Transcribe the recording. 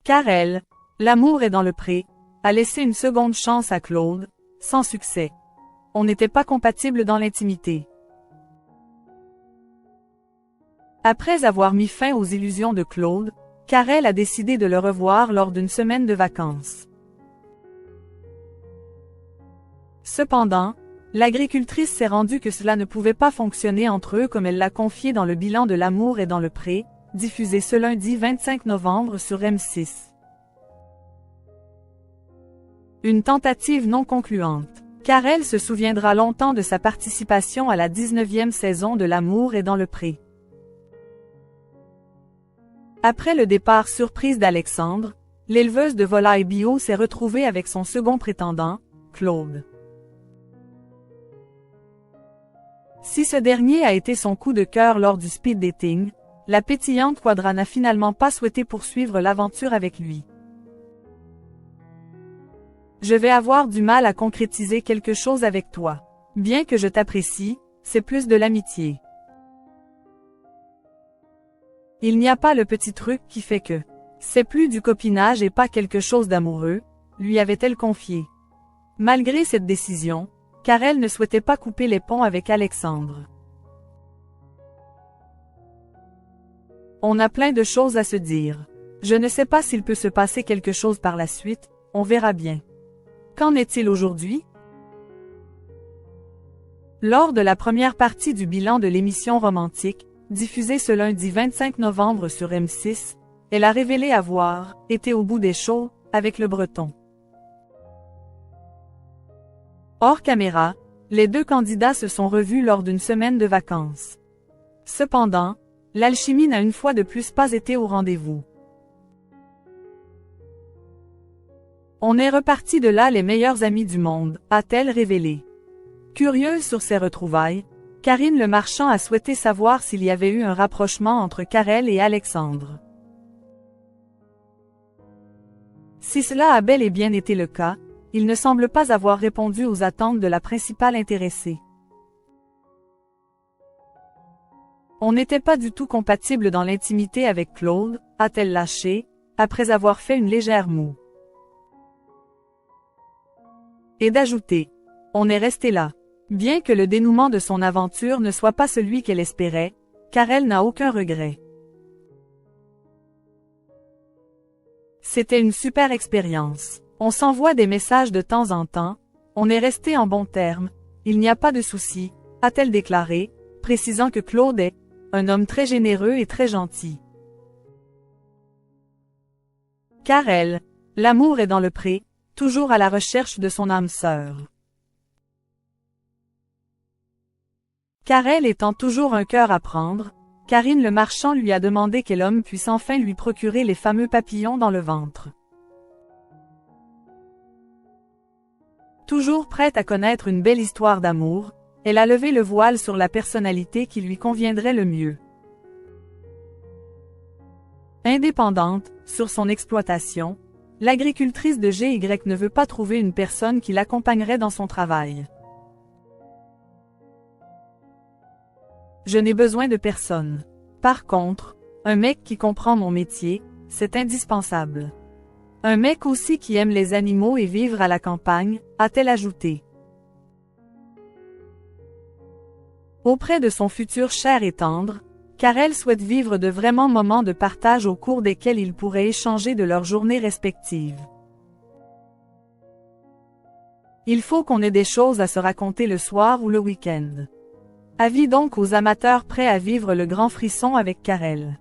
Karel, l'amour est dans le pré, a laissé une seconde chance à Claude, sans succès. On n'était pas compatibles dans l'intimité. Après avoir mis fin aux illusions de Claude, Karel a décidé de le revoir lors d'une semaine de vacances. Cependant, l'agricultrice s'est rendue que cela ne pouvait pas fonctionner entre eux comme elle l'a confié dans le bilan de l'amour est dans le pré, diffusé ce lundi 25 novembre sur M6. Une tentative non concluante. Karel se souviendra longtemps de sa participation à la 19e saison de L'amour est dans le pré. Après le départ surprise d'Alexandre, l'éleveuse de volailles bio s'est retrouvée avec son second prétendant, Claude. Si ce dernier a été son coup de cœur lors du speed dating, la pétillante Quadra n'a finalement pas souhaité poursuivre l'aventure avec lui. Je vais avoir du mal à concrétiser quelque chose avec toi. Bien que je t'apprécie, c'est plus de l'amitié. Il n'y a pas le petit truc qui fait que. C'est plus du copinage et pas quelque chose d'amoureux, lui avait-elle confié. Malgré cette décision, Karel ne souhaitait pas couper les ponts avec Alexandre. On a plein de choses à se dire. Je ne sais pas s'il peut se passer quelque chose par la suite, on verra bien. Qu'en est-il aujourd'hui? Lors de la première partie du bilan de l'émission romantique, diffusée ce lundi 25 novembre sur M6, elle a révélé avoir été au bout des shows avec le Breton. Hors caméra, les deux candidats se sont revus lors d'une semaine de vacances. Cependant, l'alchimie n'a une fois de plus pas été au rendez-vous. On est reparti de là les meilleurs amis du monde, a-t-elle révélé. Curieuse sur ces retrouvailles, Karine Le Marchand a souhaité savoir s'il y avait eu un rapprochement entre Karel et Alexandre. Si cela a bel et bien été le cas, il ne semble pas avoir répondu aux attentes de la principale intéressée. On n'était pas du tout compatible dans l'intimité avec Claude, a-t-elle lâché, après avoir fait une légère moue. Et d'ajouter, on est resté là. Bien que le dénouement de son aventure ne soit pas celui qu'elle espérait, Karel n'a aucun regret. C'était une super expérience. On s'envoie des messages de temps en temps, on est resté en bons termes, il n'y a pas de souci, a-t-elle déclaré, précisant que Claude est un homme très généreux et très gentil. Karel, l'amour est dans le pré, toujours à la recherche de son âme sœur. Karel étant toujours un cœur à prendre, Karine Le Marchand lui a demandé quel homme puisse enfin lui procurer les fameux papillons dans le ventre. Toujours prête à connaître une belle histoire d'amour, elle a levé le voile sur la personnalité qui lui conviendrait le mieux. Indépendante, sur son exploitation, l'agricultrice de GY ne veut pas trouver une personne qui l'accompagnerait dans son travail. Je n'ai besoin de personne. Par contre, un mec qui comprend mon métier, c'est indispensable. Un mec aussi qui aime les animaux et vivre à la campagne, a-t-elle ajouté. Auprès de son futur cher et tendre, Karel souhaite vivre de vraiment moments de partage au cours desquels ils pourraient échanger de leurs journées respectives. Il faut qu'on ait des choses à se raconter le soir ou le week-end. Avis donc aux amateurs prêts à vivre le grand frisson avec Karel.